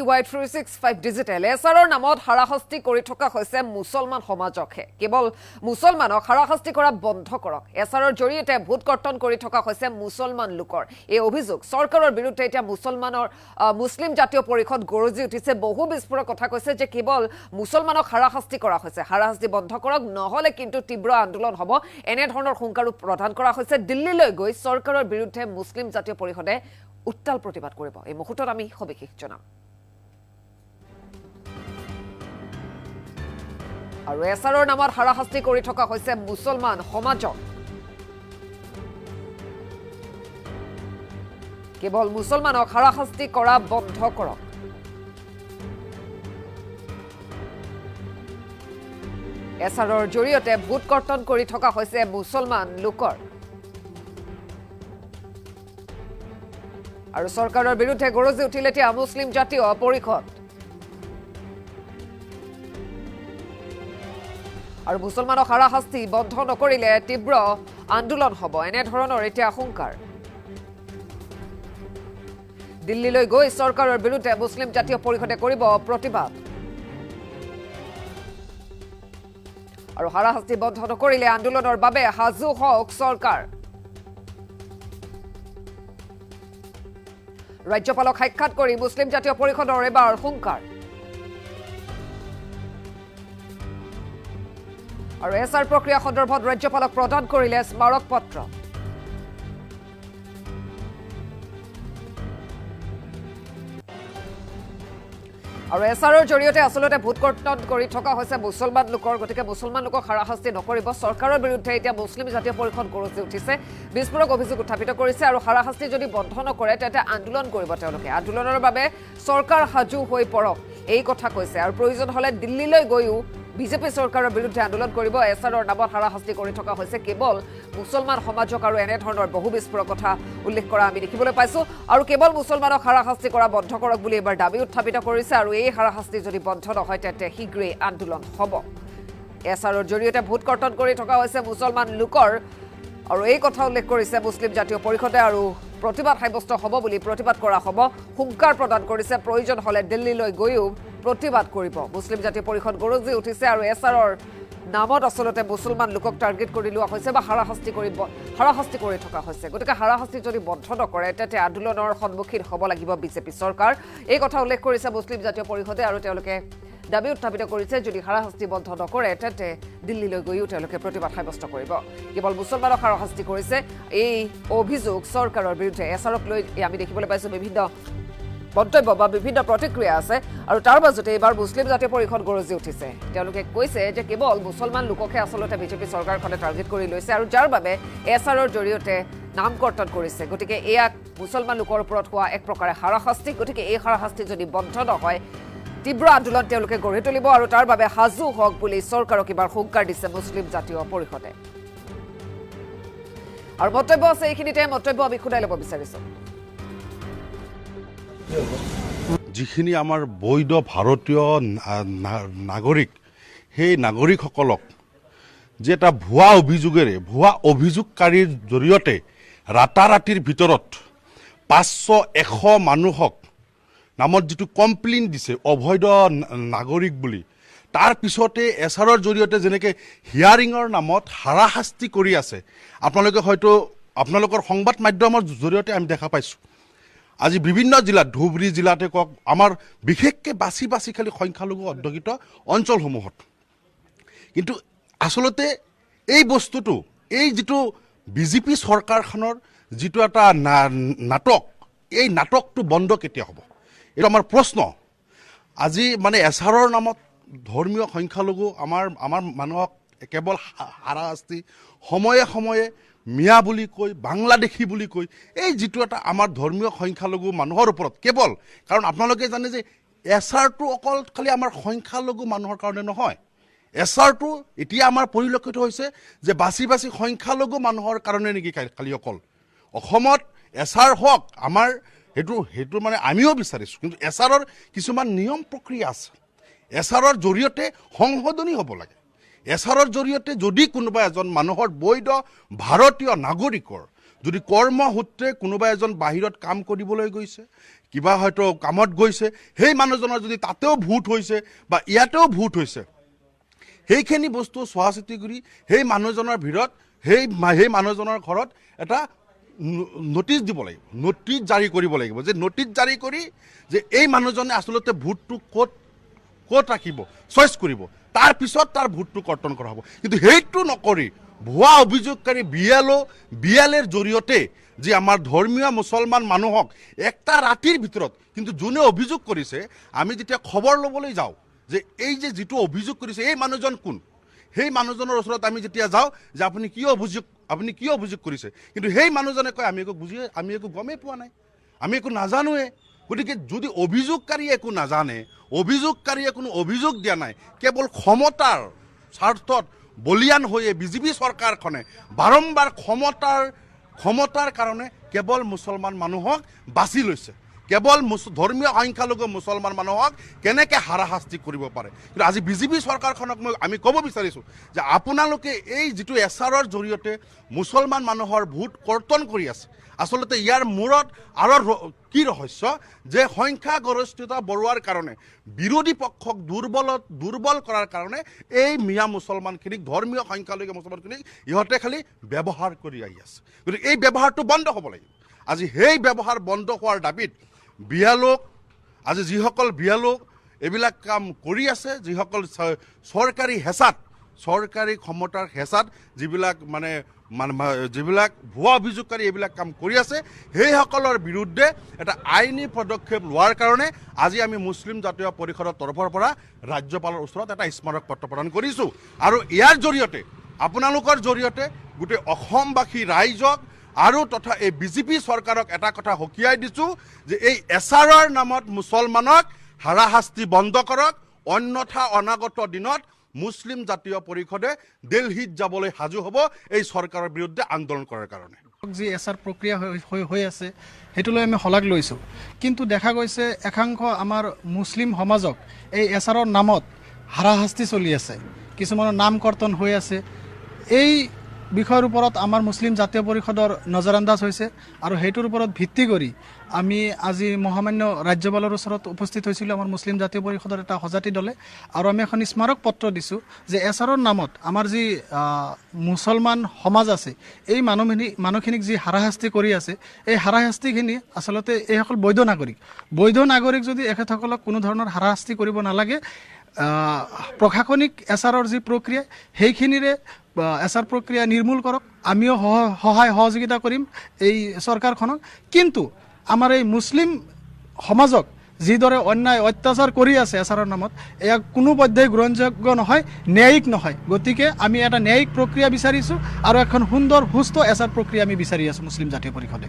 Y365 digital এছাৰৰ নামত হাৰাশাস্তি কৰি থকা হৈছে মুছলমান সমাজকহে কেৱল মুছলমানক হাৰাশাস্তি কৰা বন্ধ কৰক এছাৰৰ জৰিয়তে ভোট কৰ্তন কৰি থকা হৈছে মুছলমান লোকৰ এই অভিযোগ চৰকাৰৰ বিৰুদ্ধে এতিয়া মুছলিম জাতীয় পৰিষদ গৰজি উঠিছে বহু বিস্ফোৰক কথা কৈছে যে কেৱল মুছলমানক হাৰাশাস্তি কৰা হৈছে হাৰাশাস্তি বন্ধ কৰক নহলে কিন্তু তীব্ৰ আন্দোলন হ'ব এনে ধৰণৰ হুংকাৰো প্ৰদান কৰা হৈছে দিল্লীলৈ গৈ চৰকাৰৰ বিৰুদ্ধে মুছলিম জাতীয় পৰিষদে উত্তাল প্ৰতিবাদ কৰিব এই মুহূৰ্তত আমি সবিশেষ জনাম আৰু এছাৰৰ নামত হাৰাশাস্তি কৰি থকা হৈছে মুছলমান সমাজক কেৱল মুছলমানক হাৰাশাস্তি কৰা বন্ধ কৰক এছাৰৰ জৰিয়তে ভোট কৰ্তন কৰি থকা হৈছে মুছলমান লোকৰ আৰু চৰকাৰৰ বিৰুদ্ধে গৰজি উঠিল এতিয়া মুছলিম জাতীয় পৰিষদ আৰু মুছলমানক হাৰাশাস্তি বন্ধ নকৰিলে তীব্ৰ আন্দোলন হ'ব এনে ধৰণৰ এতিয়া আশংকাৰ দিল্লীলৈ গৈ চৰকাৰৰ বিৰুদ্ধে মুছলিম জাতীয় পৰিষদে কৰিব প্ৰতিবাদ আৰু হাৰাশাস্তি বন্ধ নকৰিলে আন্দোলনৰ বাবে সাজু হওক চৰকাৰ ৰাজ্যপালক সাক্ষাৎ কৰি মুছলিম জাতীয় পৰিষদৰ এবাৰ হুংকাৰ আৰু এছআৰ প্ৰক্ৰিয়া সন্দৰ্ভত ৰাজ্যপালক প্ৰদান কৰিলে স্মাৰক পত্ৰ আৰু এছআৰৰ জৰিয়তে আচলতে ভোট কৰ্তন কৰি থকা হৈছে মুছলমান লোকৰ গতিকে মুছলমান লোকক হাৰাশাস্তি নকৰিব চৰকাৰৰ বিৰুদ্ধে এতিয়া মুছলিম জাতীয় পৰিষদ গৰজি উঠিছে বিস্ফোৰক অভিযোগ উত্থাপিত কৰিছে আৰু হাৰাশাস্তি যদি বন্ধ নকৰে তেন্তে আন্দোলন কৰিব তেওঁলোকে আন্দোলনৰ বাবে চৰকাৰ সাজু হৈ পৰক এই কথা কৈছে আৰু প্ৰয়োজন হলে দিল্লীলৈ গৈও বিজেপি চৰকাৰৰ বিৰুদ্ধে আন্দোলন কৰিব এছআৰৰ নামত হাৰাশাস্তি কৰি থকা হৈছে কেৱল মুছলমান সমাজক আৰু এনে ধৰণৰ বহু বিস্ফোৰক কথা উল্লেখ কৰা আমি দেখিবলৈ পাইছো আৰু কেৱল মুছলমানক হাৰাশাস্তি কৰা বন্ধ কৰক বুলি এবাৰ দাবী উত্থাপিত কৰিছে আৰু এই হাৰাশাস্তি যদি বন্ধ নহয় তেন্তে শীঘ্ৰেই আন্দোলন হ'ব এছআৰৰ জৰিয়তে ভোট কৰ্তন কৰি থকা হৈছে মুছলমান লোকৰ আৰু এই কথা উল্লেখ কৰিছে মুছলিম জাতীয় পৰিষদে আৰু প্ৰতিবাদ সাব্যস্ত হ'ব বুলি প্ৰতিবাদ কৰা হ'ব হুংকাৰ প্ৰদান কৰিছে প্ৰয়োজন হলে দিল্লীলৈ গৈও প্ৰতিবাদ কৰিব মুছলিম জাতীয় পৰিষদ গৰজি উঠিছে আৰু এছআৰৰ নামত আচলতে মুছলমান লোকক টাৰ্গেট কৰি লোৱা হৈছে বা হাৰাশাস্তি কৰি থকা হৈছে গতিকে হাৰাশাস্তি যদি বন্ধ নকৰে তেন্তে আন্দোলনৰ সন্মুখীন হ'ব লাগিব বিজেপি চৰকাৰ এই কথা উল্লেখ কৰিছে মুছলিম জাতীয় পৰিষদে আৰু তেওঁলোকে দাবী উত্থাপিত কৰিছে যদি হাৰাশাস্তি বন্ধ নকৰে তেন্তে দিল্লীলৈ গৈও তেওঁলোকে প্ৰতিবাদ সাব্যস্ত কৰিব কেৱল মুছলমানক হাৰাশাস্তি কৰিছে এই অভিযোগ চৰকাৰৰ বিৰুদ্ধে এছআৰক লৈ আমি দেখিবলৈ পাইছো বিভিন্ন মন্তব্য বা বিভিন্ন প্ৰতিক্ৰিয়া আছে আৰু তাৰ মাজতে এইবাৰ মুছলিম জাতীয় পৰিষদ গৰজি উঠিছে তেওঁলোকে কৈছে যে কেৱল মুছলমান লোককহে আচলতে বিজেপি চৰকাৰখনে টাৰ্গেট কৰি লৈছে আৰু যাৰ বাবে এছআৰৰ জৰিয়তে নাম কৰ্তন কৰিছে গতিকে এয়া মুছলমান লোকৰ ওপৰত হোৱা এক প্ৰকাৰে হাৰাশাস্তি গতিকে এই হাৰাশাস্তি যদি বন্ধ নহয় তীব্ৰ আন্দোলন তেওঁলোকে গঢ়ি তুলিব আৰু তাৰ বাবে সাজু হওক বুলি চৰকাৰক এবাৰ হুংকাৰ দিছে মুছলিম জাতীয় পৰিষদে আৰু মন্তব্য আছে এইখিনিতে মন্তব্য আমি শুনাই ল'ব বিচাৰিছো যিখিনি আমাৰ বৈধ ভাৰতীয় নাগৰিক সেই নাগৰিকসকলক যে এটা ভুৱা অভিযোগকাৰীৰ জৰিয়তে ৰাতাৰাতিৰ ভিতৰত 500-100 মানুহক নামত যিটো কমপ্লেইন দিছে অবৈধ নাগৰিক বুলি তাৰ পিছতে এছআৰৰ জৰিয়তে যেনেকৈ হিয়াৰিঙৰ নামত হাৰাশাস্তি কৰি আছে আপোনালোকে হয়তো আপোনালোকৰ সংবাদ মাধ্যমৰ জৰিয়তে আমি দেখা পাইছোঁ আজি বিভিন্ন জিলাত ধুবুৰী জিলাতে কওক আমাৰ বিশেষকৈ বাছি খালি সংখ্যালঘু অধ্যুষিত অঞ্চলসমূহত কিন্তু আচলতে এই বস্তুটো এই যিটো বিজেপি চৰকাৰখনৰ যিটো এটা নাটক এই নাটকটো বন্ধ কেতিয়া হ'ব এইটো আমাৰ প্ৰশ্ন আজি মানে এছআৰৰ নামত ধৰ্মীয় সংখ্যালঘু আমাৰ মানুহক কেৱল হাৰাশাস্তি সময়ে মিয়া বুলি কৈ বাংলাদেশী বুলি কৈ এই যিটো এটা আমাৰ ধৰ্মীয় সংখ্যালঘু মানুহৰ ওপৰত কেৱল কাৰণ আপোনালোকে জানে যে এছআৰটো অকল খালি আমাৰ সংখ্যালঘু মানুহৰ কাৰণে নহয় এছআৰটো এতিয়া আমাৰ পৰিলক্ষিত হৈছে যে বাছি সংখ্যালঘু মানুহৰ কাৰণে নেকি খালি অকল অসমত এছআৰ হওক আমাৰ সেইটো মানে আমিও বিচাৰিছোঁ কিন্তু এছআৰৰ কিছুমান নিয়ম প্ৰক্ৰিয়া আছে এছআৰৰ জৰিয়তে সংশোধনী হ'ব লাগে এছআৰৰ জৰিয়তে যদি কোনোবা এজন মানুহৰ বৈধ ভাৰতীয় নাগৰিকৰ যদি কৰ্মসূত্ৰে কোনোবা এজন বাহিৰত কাম কৰিবলৈ গৈছে, কিবা হয়তো কামত গৈছে, সেই মানুহজনৰ যদি তাতেও ভোট হৈছে বা ইয়াতেও ভোট হৈছে, সেইখিনি বস্তু চোৱা চিতি কৰি সেই মানুহজনৰ ভিৰত সেই মানুহজনৰ ঘৰত এটা নটিচ দিব লাগিব, নটিচ জাৰি কৰিব লাগিব, যে নটিচ জাৰি কৰি যে এই মানুহজনে আচলতে ভোটটো ক'ত ৰাখিব চইচ কৰিব, তাৰপিছত তাৰ ভোটটো কৰ্তন কৰা হ'ব। কিন্তু সেইটো নকৰি ভুৱা অভিযোগকাৰী বিএলএৰ জৰিয়তে যি আমাৰ ধৰ্মীয় মুছলমান মানুহক একটা ৰাতিৰ ভিতৰত, কিন্তু যোনে অভিযোগ কৰিছে আমি যেতিয়া খবৰ ল'বলৈ যাওঁ যে এই যে যিটো অভিযোগ কৰিছে এই মানুহজন কোন, সেই মানুহজনৰ ওচৰত আমি যেতিয়া যাওঁ যে আপুনি কি অভিযোগ কৰিছে, কিন্তু সেই মানুহজনে কয় আমি একো গমেই পোৱা নাই, আমি একো নাজানোৱে। গতিকে যদি অভিযোগকাৰীয়ে একো নাজানে, অভিযোগকাৰীয়ে কোনো অভিযোগ দিয়া নাই, কেৱল ক্ষমতাৰ স্বাৰ্থত বলিয়ান হৈয়ে বিজেপি চৰকাৰখনে বাৰম্বাৰ ক্ষমতাৰ কাৰণে কেৱল মুছলমান মানুহক বাছি লৈছে, কেৱল ধৰ্মীয় সংখ্যালঘু মুছলমান মানুহক কেনেকৈ হাৰাশাস্তি কৰিব পাৰে। কিন্তু আজি বিজেপি চৰকাৰখনক আমি ক'ব বিচাৰিছোঁ যে আপোনালোকে এই যিটো এছআৰৰ জৰিয়তে মুছলমান মানুহৰ ভোট কৰ্তন কৰি আছে, আচলতে ইয়াৰ মূৰত আৰু কি ৰহস্য, যে সংখ্যাগৰিষ্ঠতা বঢ়োৱাৰ কাৰণে, বিৰোধী পক্ষক দুৰ্বল কৰাৰ কাৰণে এই মিয়া মুছলমানখিনিক, ধৰ্মীয় সংখ্যালঘু মুছলমানখিনিক ইহঁতে খালি ব্যৱহাৰ কৰি আহি আছে। গতিকে এই ব্যৱহাৰটো বন্ধ হ'ব লাগিব। আজি সেই ব্যৱহাৰ বন্ধ হোৱাৰ দাবীত আজি যিসকল বিয়ালোক এইবিলাক কাম কৰি আছে, যিসকল চৰকাৰী হেঁচাত, চৰকাৰী ক্ষমতাৰ হেঁচাত যিবিলাক ভুৱা অভিযোগকাৰী এইবিলাক কাম কৰি আছে, সেইসকলৰ বিৰুদ্ধে এটা আইনী পদক্ষেপ লোৱাৰ কাৰণে আজি আমি মুছলিম জাতীয় পৰিষদৰ তৰফৰ পৰা ৰাজ্যপালৰ ওচৰত এটা স্মাৰক পত্ৰ প্ৰদান কৰিছোঁ। আৰু ইয়াৰ জৰিয়তে, আপোনালোকৰ জৰিয়তে গোটেই অসমবাসী ৰাইজক আৰু তথা এই বিজেপি চৰকাৰক এটা কথা সকীয়াই দিছোঁ যে এই এছআৰৰ নামত মুছলমানক হাৰাশাস্তি বন্ধ কৰক, অন্যথা অনাগত দিনত মুছলিম জাতীয় পৰিষদে দিল্লীত যাবলৈ সাজু হ'ব এই চৰকাৰৰ বিৰুদ্ধে আন্দোলন কৰাৰ কাৰণে। যি এছআৰ প্ৰক্ৰিয়া হৈ আছে সেইটোলৈ আমি শলাগ লৈছোঁ, কিন্তু দেখা গৈছে একাংশ আমাৰ মুছলিম সমাজক এই এছআৰৰ নামত হাৰাশাস্তি চলি আছে, কিছুমানৰ নাম কৰ্তন হৈ আছে। এই বিষয়ৰ ওপৰত আমাৰ মুছলিম জাতীয় পৰিষদৰ নজৰআন্দাজ হৈছে, আৰু সেইটোৰ ওপৰত ভিত্তি কৰি আমি আজি মহামান্য ৰাজ্যপালৰ ওচৰত উপস্থিত হৈছিলোঁ আমাৰ মুছলিম জাতীয় পৰিষদৰ এটা সজাতি দলে, আৰু আমি এখন স্মাৰক পত্ৰ দিছোঁ যে এছআৰৰ নামত আমাৰ যি মুছলমান সমাজ আছে, এই মানুহখিনিক যি হাৰাশাস্তি কৰি আছে, এই হাৰাশাস্তিখিনি আচলতে এইসকল বৈধ নাগৰিক যদি এখেতসকলক কোনো ধৰণৰ হাৰাশাস্তি কৰিব নালাগে, প্ৰশাসনিক এছআৰৰ যি প্ৰক্ৰিয়া সেইখিনিৰে এছআৰ প্ৰক্ৰিয়া নিৰ্মূল কৰক, আমিও সহায় সহযোগিতা কৰিম এই চৰকাৰখনক। কিন্তু আমাৰ এই মুছলিম সমাজক যিদৰে অন্যায় অত্যাচাৰ কৰি আছে এছআৰৰ নামত, এয়া কোনো পধ্যেই গ্ৰহণযোগ্য নহয়, ন্যায়িক নহয়। গতিকে আমি এটা ন্যায়িক প্ৰক্ৰিয়া বিচাৰিছোঁ আৰু এখন সুন্দৰ সুস্থ এছআৰ প্ৰক্ৰিয়া আমি বিচাৰি আছোঁ মুছলিম জাতীয় পৰিষদে।